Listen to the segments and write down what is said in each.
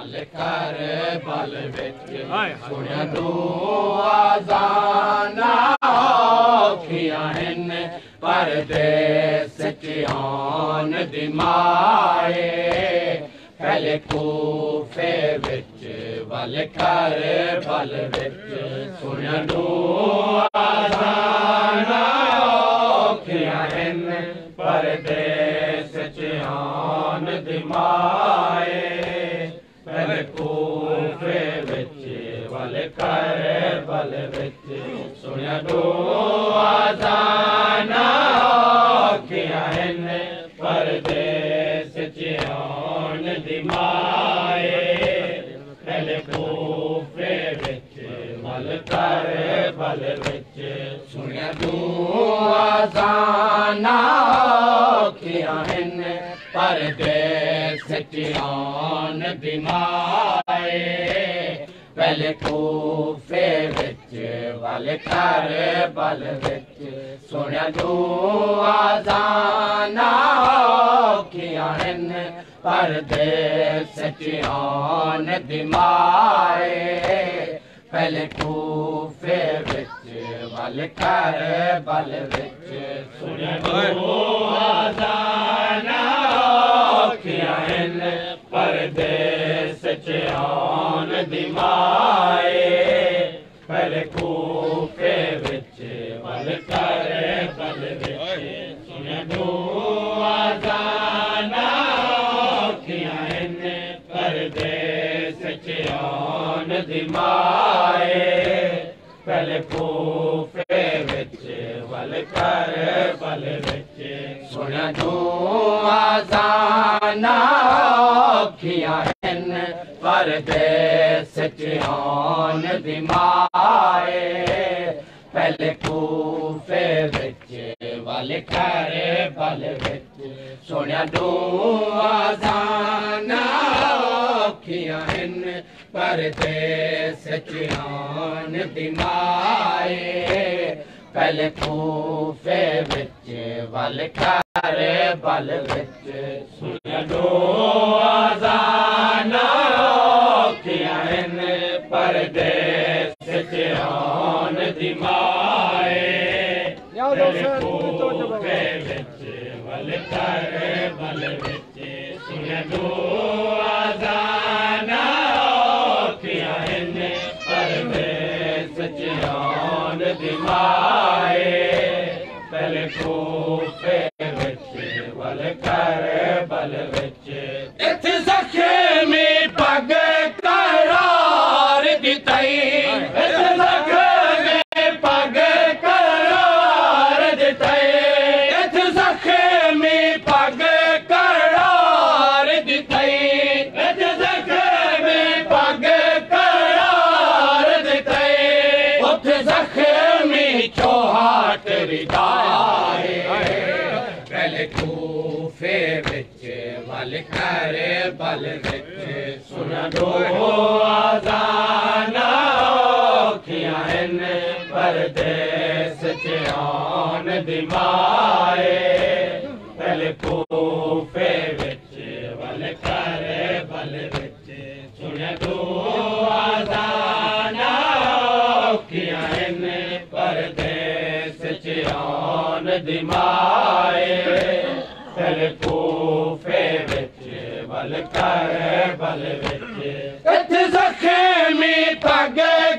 बल कर बल विच सुनिया तू आज़ाना औखियां हिन परदेस च आन दी माए पहले कूफे विच बल कर बल विच सुनिया तू आज़ाना औखियां हिन परदेस च आन दी माए पहले कूफे विच बल कर बल विच सुनिया तू आज़ाना औखियां हिन परदेस च आन दी माए पहले कूफे विच बल कर बल विच सुनिया तू आज़ाना औखियां हिन परदेस च आन दी माए पहले कूफे विच बल कर बल विच सुनिया तू आज़ाना औखियां हिन परदेस च आन दी माए पहले कूफे विच बल कर बल विच सुनिया तू आज़ाना औखियां हिन परदेस च आन दी माए पहले कूफे विच बल कर बल विच सुनिया तू आज़ाना औखियां हिन परदेस च आन दी माए पहले कूफे विच बल कर बल विच सुनिया तू आज़ाना औखियां हिन परदेस च आन दी माए पहले कूफे विच बल कर बल विच सुनिया तू आज़ाना औखियां हिन परदेस च आन दी माए पहले कूफे विच बल कर बल विच सुनिया तू आज़ाना औखियां हिन परदेस च आन दी माए पहले कूफे विच बल कर बल विच सुनिया तू आज़ाना औखियां हिन परदेस च आन दी माए पहले कूफे विच बल कर बल विच इत्थे ज़ख़्मी पग करार दिताई इत्थे ज़ख़्मी पग करार दिताई इत्थे ज़ख़्मी पग करार दिताई इत्थे ज़ख़्मी पग करार दिताई उत्थे ज़ख़्मी चौहाट रिदाए पहले कूफे विच बल कर बल विच सुनिया तू आज़ाना औखियां हिन परदेस च आन दी माए पहले कूफे विच बल कर बल विच सुनिया तू आज़ाना औखियां हिन परदेस च आन दी माए पहले कूफे विच बल कर बल विच इत्थे ज़ख़्मी पग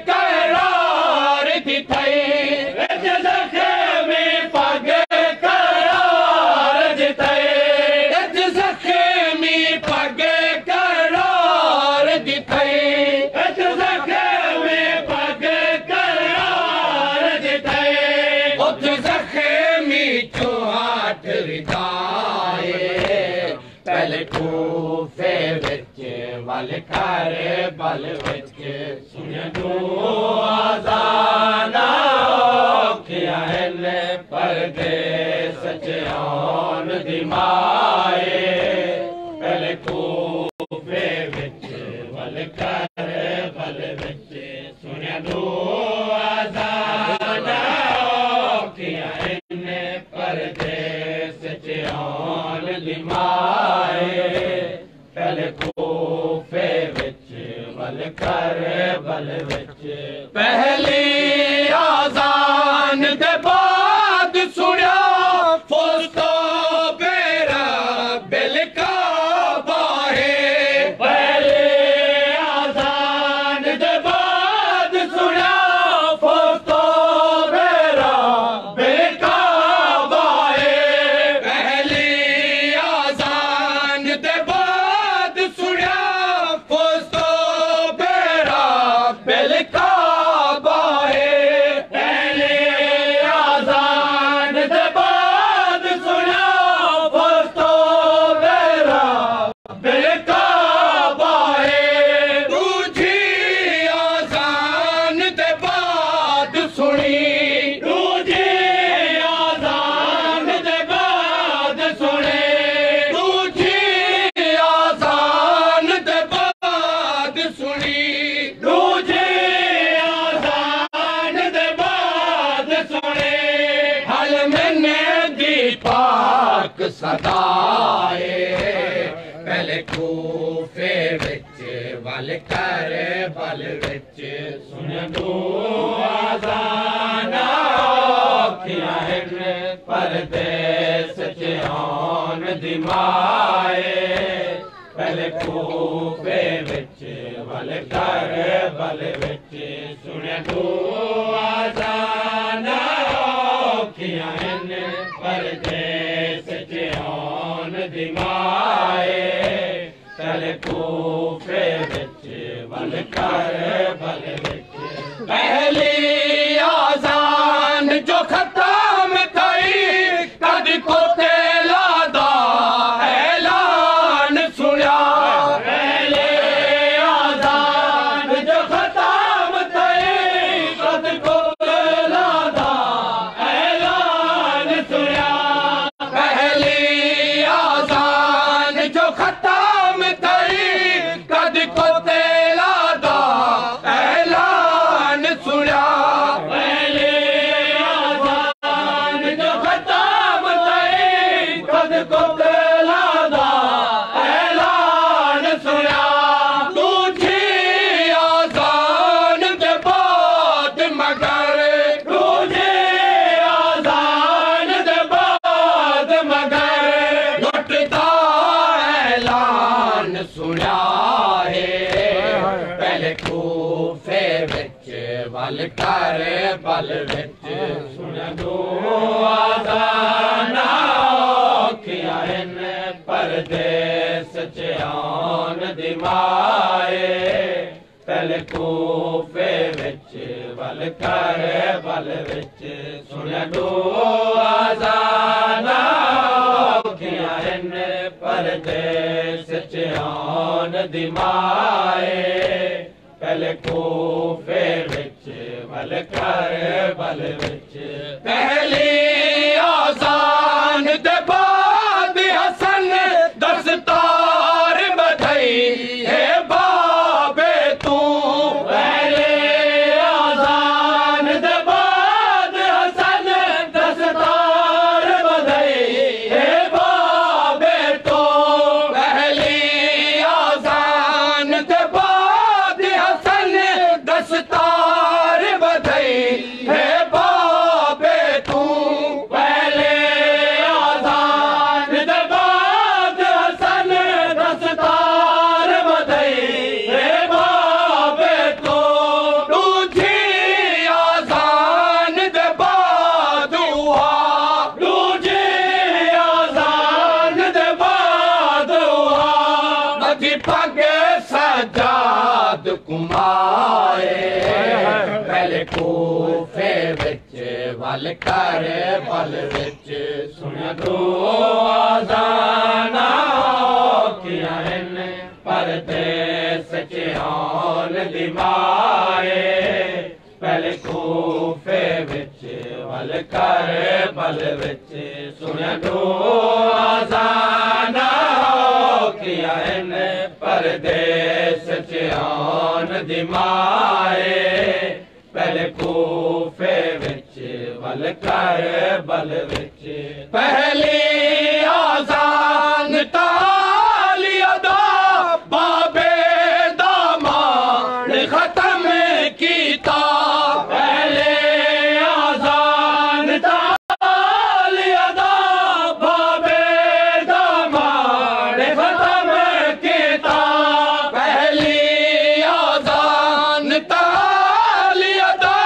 करार दिताई इत्थे ज़ख़्मी पग करार दिताई इत्थे ज़ख़्मी पग करार दिताई इत्थे ज़ख़्मी पग करार दिताई उत्थे ज़ख़्मी चौहाट रिदाए पहले कूफे विच बल कर बल विच सुनिया तू आज़ाना औखियां हिन परदेस च आन दी माए पहले कूफे विच बल कर बल विच सुनिया तू आज़ाना औखियां हिन परदेस च आन दी माए पहले कूफे विच वल कर बल विच पहली आजान दे बाद सुनिया फौज तो बेरा बिल काबा है पहली आजान दे बाद सुनिया फौज तो बेरा बिल काबा है पहली आजान दे बाद सुनिया फौज तो बेरा बिल काबा है पहली आजान दे बाद सुनिया फौज तो बेरा बिल काबा है दूजी आजान दे बाद सुनी दूजी आजान दे बाद सुने दूजी आजान दे बाद सुनी दूजी आजान दे बाद सुने हल मैंने दी पाक सदाए पहले कूफे विच वल कर बल विच सुनिया दो आजान औखियां हिन परदेस च आउण दी माए पहले कूफे विच वल कर बल विच सुनिया दो आजान औखियां हिन परदेस च आउण दी माए पहले कूफे विच वल कर बल विच पहली आजान जो खत्म थई कद को तेला दा ऐलान सुनिया पहले आजान जो खत्म थई कद को तेला दा ऐलान सुनिया पहली आजान जो खत्म थई कद को तेला दा ऐलान सुनिया पहली आजान जो खत्म थई कद को तेला दा ऐलान सुनिया दूजी आजान दे बाद मगर दूजी आजान दे बाद मगर लुटदा ऐलान सुनिया है पहले कूफे विच वल कर बल विच सुनिया दो आजान औखियां हिन परदेस च आउण दी माए पहले कूफे विच वल कर बल विच सुनिया दो आजान औखियां हिन परदेस च आउण दी माए पहले कूफे विच वल कर बल विच पहली आजान दे बाद हसन दस्तार बधई है बाबे तू पहले आजान दे बाद हसन दस्तार बधई है बाबे तू पहली आजान दे बाद हसन दस्तार बधई है बाबे तू पहले आजान दे बाद हसन दस्तार बधई है बाबे तू दूजी आजान दे बाद हुआ दूजी आजान दे बाद हुआ अजी पगे सजाद कुमाए पहले कूफे विच वल कर बल विच सुनिया दो आजान औखियां हिन परदेस च आउण दी माए पहले कूफे विच वल कर बल विच सुनिया दो आजान औखियां हिन परदेस च आउण दी माए पहले कूफे विच वल कर बल विच पहली आजान तालिया दा बाबे दामा खत्म कीता पहले आजान ताल अदा बाबे दामाद खत्म कीता पहली आजान ताल अदा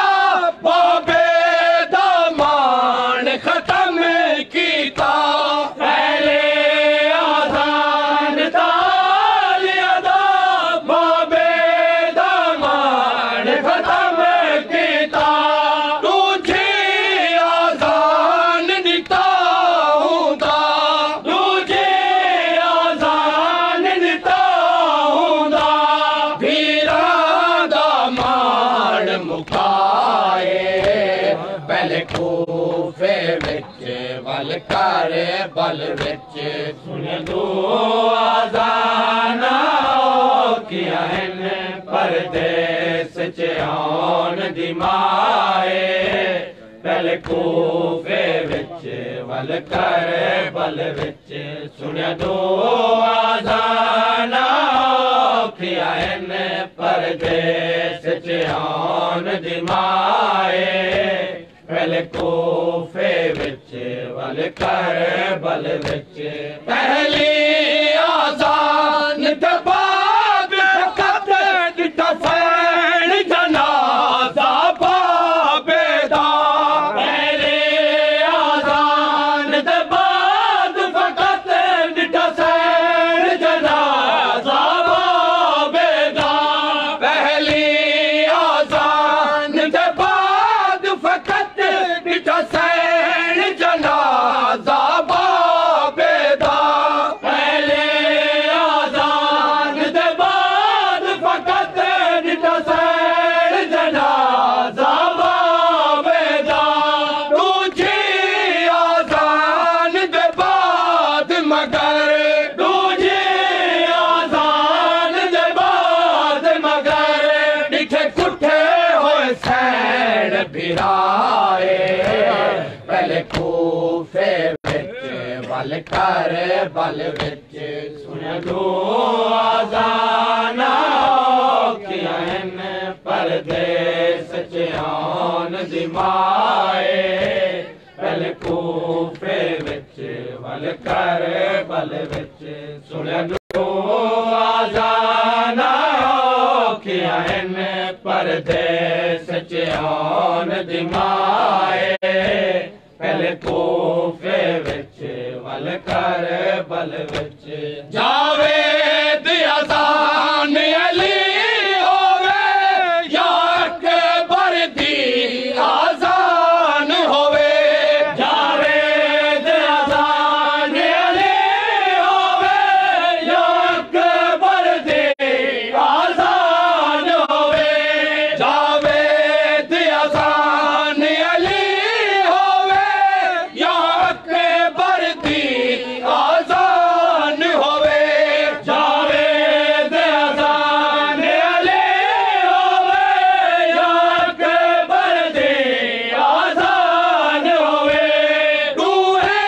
बाबे दामाद खत्म कीता पहले आजान ताल अदा बाबे दामाद खत्म कीता तुझे आजान दिता हुंदा तुझे आजान दिता हुंदा भीरा दामाद मुकाए पहले खूफे विच वल कर बल विच सुन दो आजाना किया परदेस च आन दी माए पहले खूफे विच वल कर बल विच सुन दो आजाना किया परदेस च आन दी माए पहले कोफे विच वल कर बल विच पहली आजान ते बाद फकत दिता फैन जनाजा बाबे दा पहले आजान ते बाद फकत दिता फैन जनाजा बाबे दा पहली आजान ते बाद फकत सैन जनाजा बाबे दा पहले आजान दे बाद फकत सैन जनाजा बाबे दा दूजी आजान दे बाद मगर दूजी आजान दे बाद मगर डिठे कुठे होए सैन बिराए पहले खूफे विच वल कर बल विच सुन दो आजाना किया परदेस च आन दी माए पहले खूफे विच वल कर बल विच सुन दो आजाना किया परदेस च आन दी माए पहले कोफे विच वल कर बल विच जावेद अज़ान अली होवे या अकबर दी आजान होवे जावेद अज़ान अली होवे या अकबर दी आजान होवे जावेद अज़ान अली आजान होवे जावेद अज़ान अली होवे या अकबर दी आजान होवे दूहे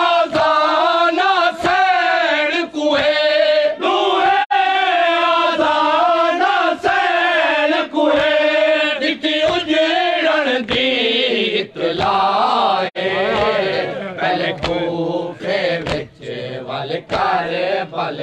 आजाना सैन कुए दूहे आजाना सैन कुए दिखी उजड़न दी इतलाए पहले खूफे विच वल कर बल